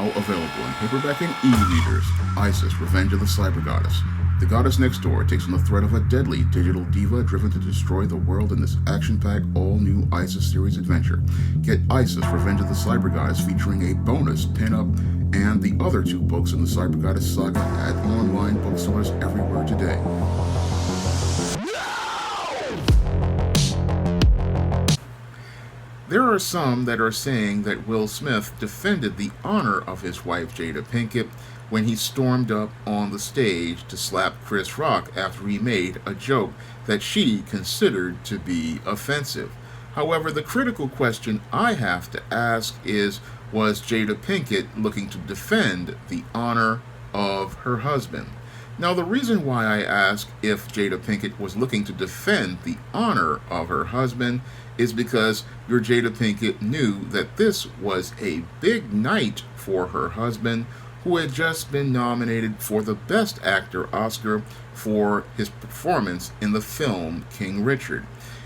now available in paperback and e-readers. Isis, Revenge of the Cyber Goddess. The goddess next door takes on the threat of a deadly digital diva driven to destroy the world in this action-packed, all-new Isis series adventure. Get Isis, Revenge of the Cyber Goddess featuring a bonus pin-up and the other 2 books in the Cyber Goddess saga at online bookstores everywhere today. There are some that are saying that Will Smith defended the honor of his wife Jada Pinkett when he stormed up on the stage to slap Chris Rock after he made a joke that she considered to be offensive. However, the critical question I have to ask is, was Jada Pinkett looking to defend the honor of her husband? Now, the reason why I ask if Jada Pinkett was looking to defend the honor of her husband is because your Jada Pinkett knew that this was a big night for her husband, who had just been nominated for the Best Actor Oscar for his performance in the film King Richard.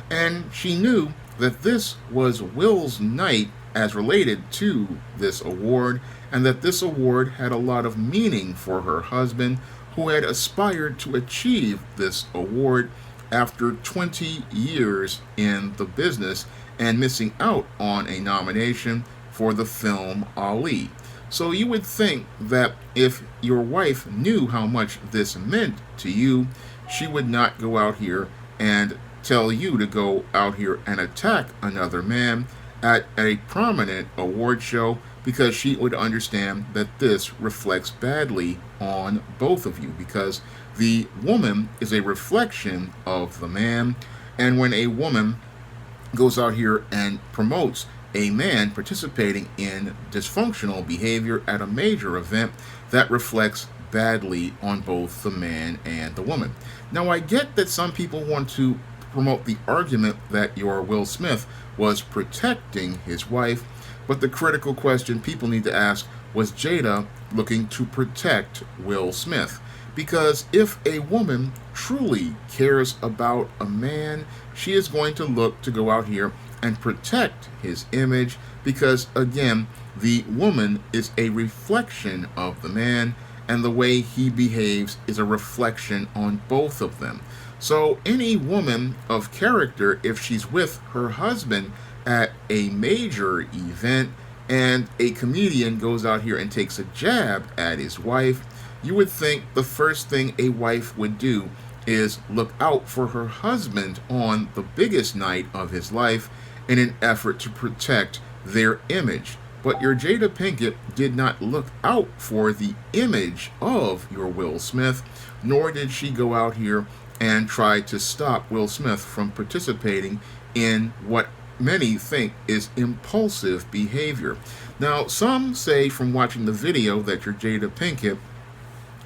And she knew that this was Will's night as related to this award, and that this award had a lot of meaning for her husband, who had aspired to achieve this award after 20 years in the business and missing out on a nomination for the film Ali. So you would think that if your wife knew how much this meant to you, she would not go out here and tell you to go out here and attack another man at a prominent award show, because she would understand that this reflects badly on both of you, because the woman is a reflection of the man, and when a woman goes out here and promotes a man participating in dysfunctional behavior at a major event, that reflects badly on both the man and the woman. Now, I get that some people want to promote the argument that your Will Smith was protecting his wife, but the critical question people need to ask, was Jada looking to protect Will Smith? Because if a woman truly cares about a man, she is going to look to go out here and protect his image, because again, the woman is a reflection of the man, and the way he behaves is a reflection on both of them. So any woman of character, if she's with her husband at a major event and a comedian goes out here and takes a jab at his wife, you would think the first thing a wife would do is look out for her husband on the biggest night of his life in an effort to protect their image. But your Jada Pinkett did not look out for the image of your Will Smith, nor did she go out here and try to stop Will Smith from participating in what many think is impulsive behavior. Now, some say from watching the video that your Jada Pinkett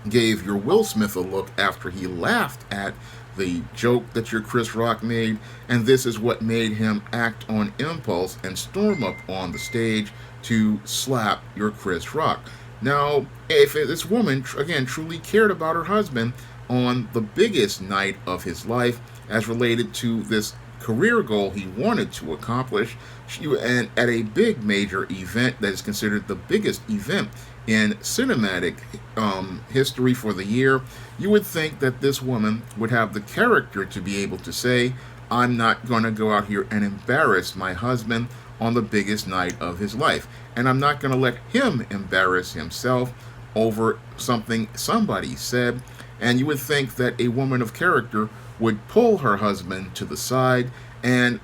gave your Will Smith a look after he laughed at the joke that your Chris Rock made, and this is what made him act on impulse and storm up on the stage to slap your Chris Rock. Now, if this woman, again, truly cared about her husband on the biggest night of his life as related to this career goal he wanted to accomplish, and at a big major event that is considered the biggest event in cinematic history for the year, you would think that this woman would have the character to be able to say, I'm not going to go out here and embarrass my husband on the biggest night of his life, and I'm not going to let him embarrass himself over something somebody said. And you would think that a woman of character would pull her husband to the side and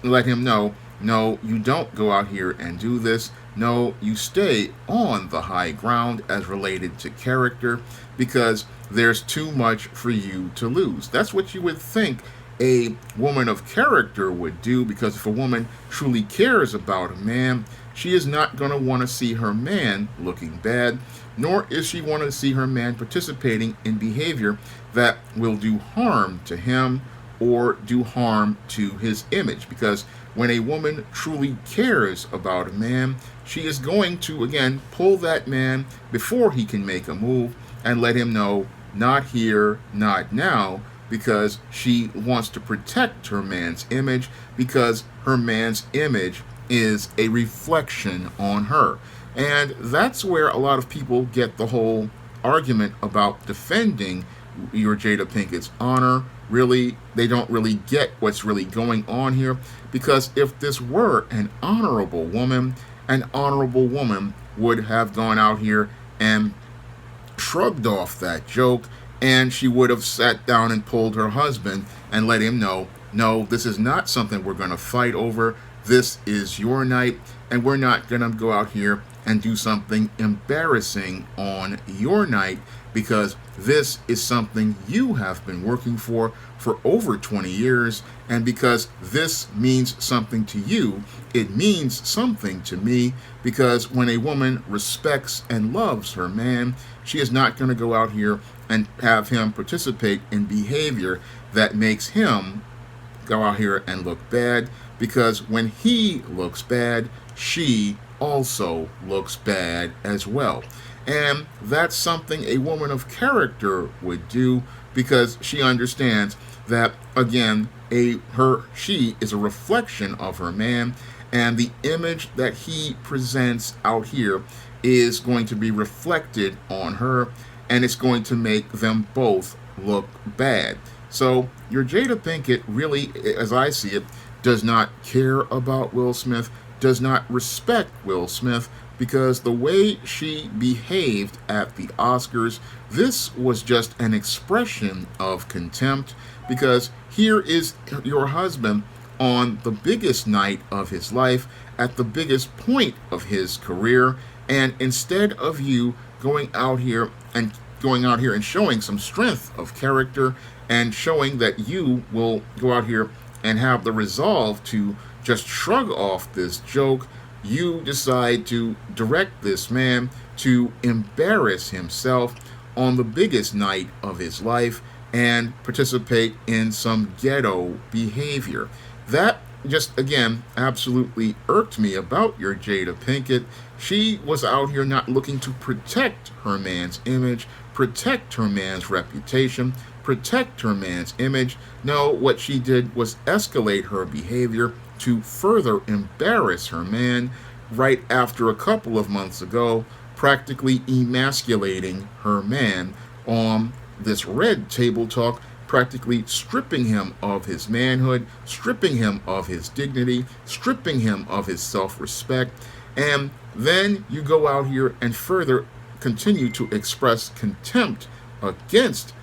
let him know, no, you don't go out here and do this. No, you stay on the high ground as related to character, because there's too much for you to lose. That's what you would think a woman of character would do, because if a woman truly cares about a man, she is not going to want to see her man looking bad, nor is she want to see her man participating in behavior that will do harm to him or do harm to his image. Because when a woman truly cares about a man, she is going to, again, pull that man before he can make a move and let him know, not here, not now, because she wants to protect her man's image, because her man's image is a reflection on her. And that's where a lot of people get the whole argument about defending your Jada Pinkett's honor. Really, they don't really get what's really going on here, because if this were an honorable woman would have gone out here and shrugged off that joke, and she would have sat down and pulled her husband and let him know, no, this is not something we're going to fight over. This is your night, and we're not going to go out here and do something embarrassing on your night, because this is something you have been working for over 20 years, and because this means something to you, it means something to me, because when a woman respects and loves her man, she is not going to go out here and have him participate in behavior that makes him go out here and look bad, because when he looks bad, she also looks bad as well. And that's something a woman of character would do, because she understands that, again, she is a reflection of her man, and the image that he presents out here is going to be reflected on her, and it's going to make them both look bad. So your Jada Pinkett really, as I see it, does not care about Will Smith, does not respect Will Smith, because the way she behaved at the Oscars, this was just an expression of contempt, because here is your husband on the biggest night of his life, at the biggest point of his career, and instead of you going out here and showing some strength of character and showing that you will go out here and have the resolve to just shrug off this joke, you decide to direct this man to embarrass himself on the biggest night of his life and participate in some ghetto behavior. That just, again, absolutely irked me about your Jada Pinkett. She was out here not looking to protect her man's image, protect her man's reputation, protect her man's image. No, what she did was escalate her behavior to further embarrass her man right after a couple of months ago, practically emasculating her man on this Red Table Talk, practically stripping him of his manhood, stripping him of his dignity, stripping him of his self-respect. And then you go out here and further continue to express contempt against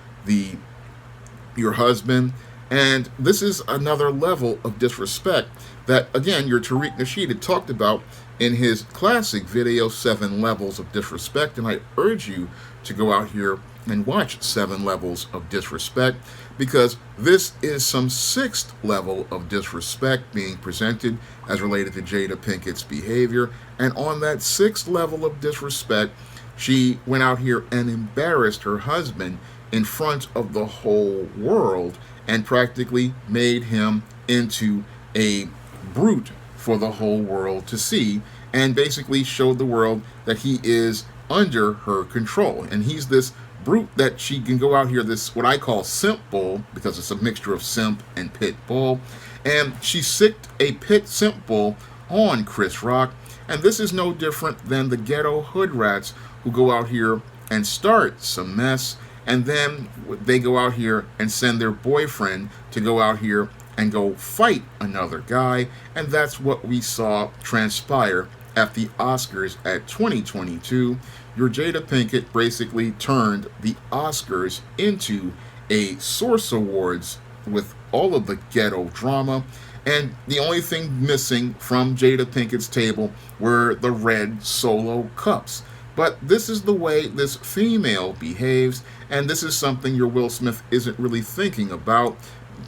your husband. And this is another level of disrespect that, again, your Tariq Nasheed had talked about in his classic video, 7 Levels of Disrespect. And I urge you to go out here and watch 7 Levels of Disrespect, because this is some 6th level of disrespect being presented as related to Jada Pinkett's behavior. And on that 6th level of disrespect, she went out here and embarrassed her husband in front of the whole world and practically made him into a brute for the whole world to see, and basically showed the world that he is under her control. And he's this brute that she can go out here, this what I call simp bull, because it's a mixture of simp and pit bull. And she sicked a pit simp bull on Chris Rock. And this is no different than the ghetto hood rats who go out here and start some mess, and then they go out here and send their boyfriend to go out here and go fight another guy. And that's what we saw transpire at the Oscars at 2022. Your Jada Pinkett basically turned the Oscars into a Source Awards with all of the ghetto drama. And the only thing missing from Jada Pinkett's table were the red solo cups. But this is the way this female behaves, and this is something your Will Smith isn't really thinking about,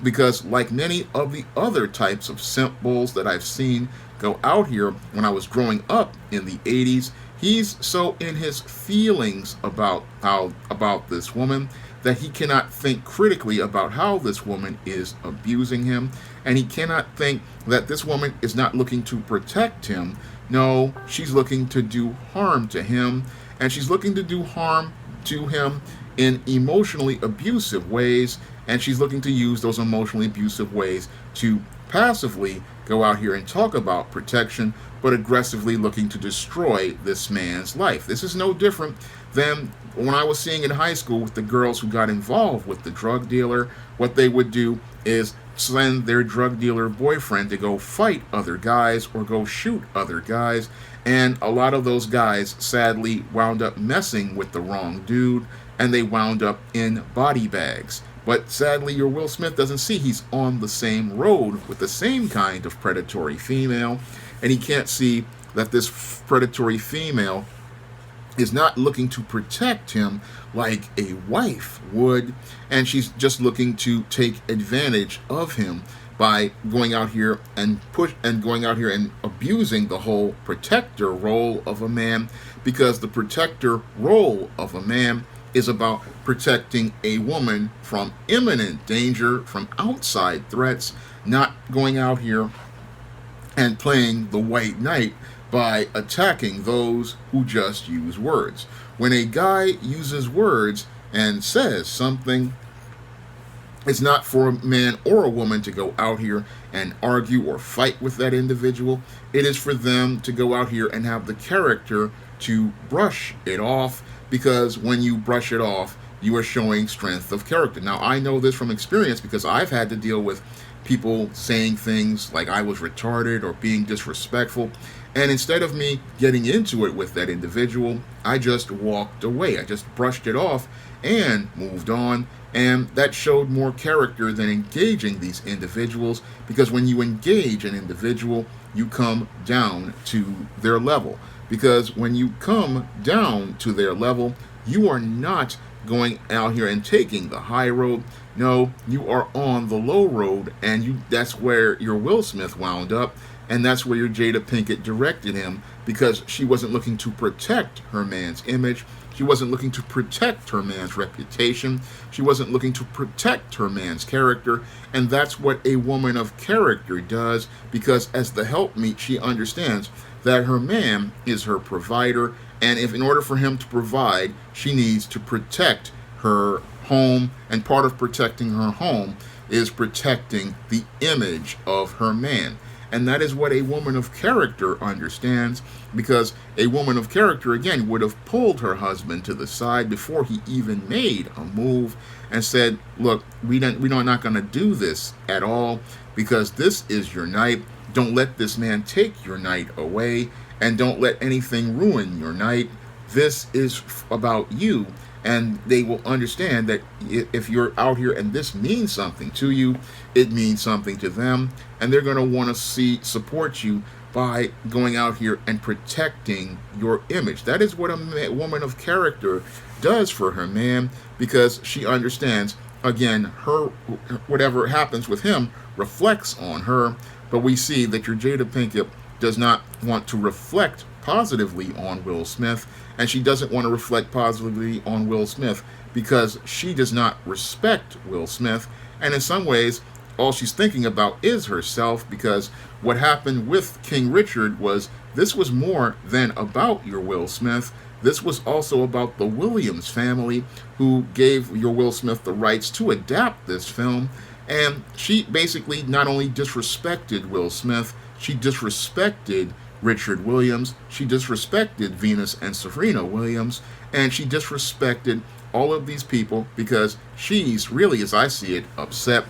because like many of the other types of simp bulls that I've seen go out here when I was growing up in the 80s, he's so in his feelings about this woman that he cannot think critically about how this woman is abusing him, and he cannot think that this woman is not looking to protect him. No, she's looking to do harm to him, and she's looking to do harm to him in emotionally abusive ways, and she's looking to use those emotionally abusive ways to passively go out here and talk about protection, but aggressively looking to destroy this man's life. This is no different than when I was seeing in high school with the girls who got involved with the drug dealer. What they would do is send their drug dealer boyfriend to go fight other guys or go shoot other guys. And a lot of those guys sadly wound up messing with the wrong dude, and they wound up in body bags. But sadly, your Will Smith doesn't see he's on the same road with the same kind of predatory female, and he can't see that this predatory female is not looking to protect him like a wife would, and she's just looking to take advantage of him by going out here and abusing the whole protector role of a man, because the protector role of a man is about protecting a woman from imminent danger, from outside threats, not going out here and playing the white knight by attacking those who just use words. When a guy uses words and says something, it's not for a man or a woman to go out here and argue or fight with that individual. It is for them to go out here and have the character to brush it off, because when you brush it off, you are showing strength of character. Now, I know this from experience because I've had to deal with people saying things like I was retarded or being disrespectful. And instead of me getting into it with that individual, I just walked away. I just brushed it off and moved on. And that showed more character than engaging these individuals, because when you engage an individual, you come down to their level. Because when you come down to their level, you are not going out here and taking the high road. No, you are on the low road, and that's where your Will Smith wound up, and that's where your Jada Pinkett directed him, because she wasn't looking to protect her man's image. She wasn't looking to protect her man's reputation. She wasn't looking to protect her man's character, and that's what a woman of character does, because as the helpmeet, she understands that her man is her provider, and if in order for him to provide, she needs to protect her home, and part of protecting her home is protecting the image of her man. And that is what a woman of character understands, because a woman of character, again, would have pulled her husband to the side before he even made a move and said, look, we're not going to do this at all, because this is your night. Don't let this man take your night away, and don't let anything ruin your night. This is about you. And they will understand that if you're out here and this means something to you, it means something to them. And they're going to want to support you by going out here and protecting your image. That is what a woman of character does for her man, because she understands, again, whatever happens with him reflects on her. But we see that your Jada Pinkett does not want to reflect positively on Will Smith, and she doesn't want to reflect positively on Will Smith because she does not respect Will Smith, and in some ways all she's thinking about is herself, because what happened with King Richard was this was more than about your Will Smith. This was also about the Williams family, who gave your Will Smith the rights to adapt this film, and she basically not only disrespected Will Smith, she disrespected Richard Williams, she disrespected Venus and Serena Williams, and she disrespected all of these people because she's really, as I see it, upset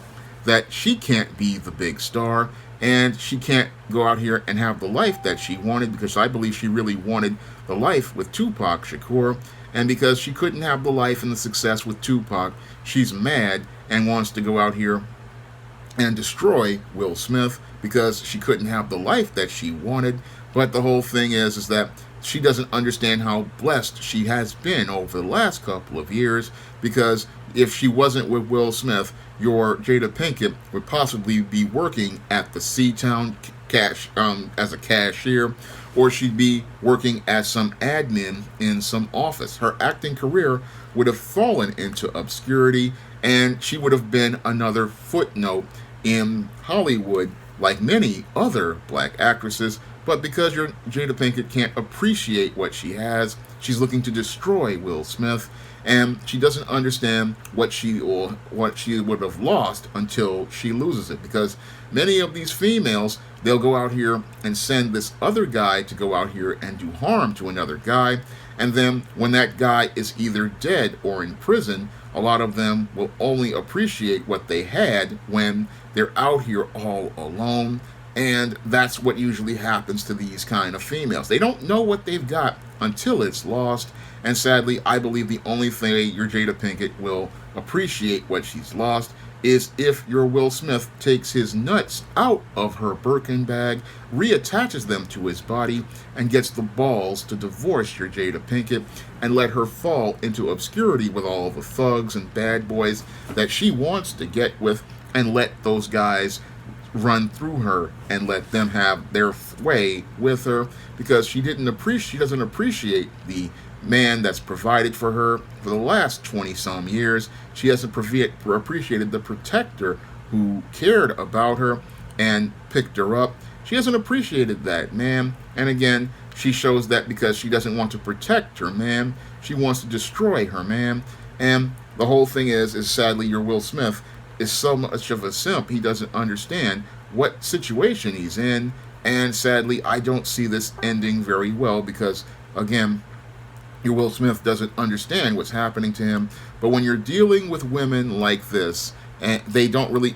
that she can't be the big star, and she can't go out here and have the life that she wanted, because I believe she really wanted the life with Tupac Shakur, and because she couldn't have the life and the success with Tupac, she's mad and wants to go out here and destroy Will Smith because she couldn't have the life that she wanted. But the whole thing is that she doesn't understand how blessed she has been over the last couple of years, because if she wasn't with Will Smith, your Jada Pinkett would possibly be working at the Seatown as a cashier, or she'd be working as some admin in some office. Her acting career would have fallen into obscurity, and she would have been another footnote in Hollywood, like many other black actresses. But because your Jada Pinkett can't appreciate what she has, she's looking to destroy Will Smith, and she doesn't understand what she would have lost until she loses it. Because many of these females, they'll go out here and send this other guy to go out here and do harm to another guy, and then when that guy is either dead or in prison, a lot of them will only appreciate what they had when they're out here all alone. And that's what usually happens to these kind of females. They don't know what they've got until it's lost. And sadly, I believe the only thing your Jada Pinkett will appreciate what she's lost is if your Will Smith takes his nuts out of her Birkin bag, reattaches them to his body, and gets the balls to divorce your Jada Pinkett and let her fall into obscurity with all the thugs and bad boys that she wants to get with, and let those guys run through her and let them have their way with her, because she doesn't appreciate the man that's provided for her for the last 20 some years. She hasn't appreciated the protector who cared about her and picked her up. She hasn't appreciated that man. And again, she shows that because she doesn't want to protect her man. She wants to destroy her man. And the whole thing is sadly, your Will Smith is so much of a simp, he doesn't understand what situation he's in. And sadly, I don't see this ending very well, because again, your Will Smith doesn't understand what's happening to him. But when you're dealing with women like this, and they really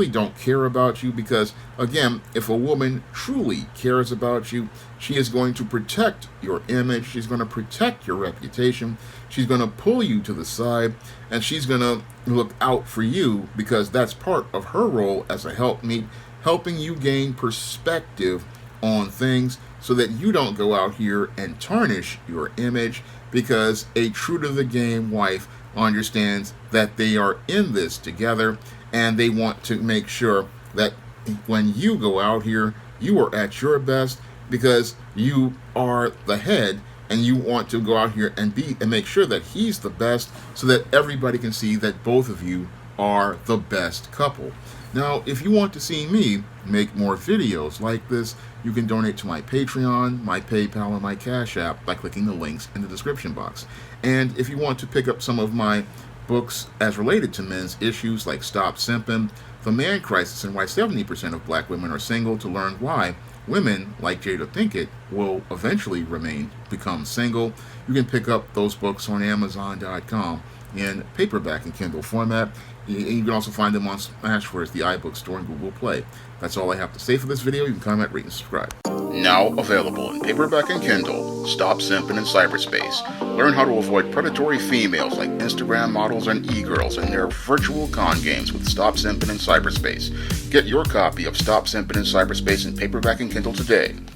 don't care about you, because again, if a woman truly cares about you, she is going to protect your image, she's going to protect your reputation, she's going to pull you to the side, and she's going to look out for you, because that's part of her role as a helpmeet, helping you gain perspective on things so that you don't go out here and tarnish your image, because a true to the game wife understands that they are in this together, and they want to make sure that when you go out here, you are at your best, because you are the head, and you want to go out here and make sure that he's the best, so that everybody can see that both of you are the best couple. Now, if you want to see me make more videos like this, you can donate to my Patreon, my PayPal, and my Cash App by clicking the links in the description box. And if you want to pick up some of my books as related to men's issues like Stop Simping, The Man Crisis, and Why 70% of Black Women Are Single, to learn why women like Jada Pinkett will eventually become single, you can pick up those books on Amazon.com in paperback and Kindle format. You can also find them on Smashwords, the iBook Store, and Google Play. That's all I have to say for this video. You can comment, rate, and subscribe. Now available in paperback and Kindle, Stop Simping in Cyberspace. Learn how to avoid predatory females like Instagram models and e-girls and their virtual con games with Stop Simping in Cyberspace. Get your copy of Stop Simping in Cyberspace in paperback and Kindle today.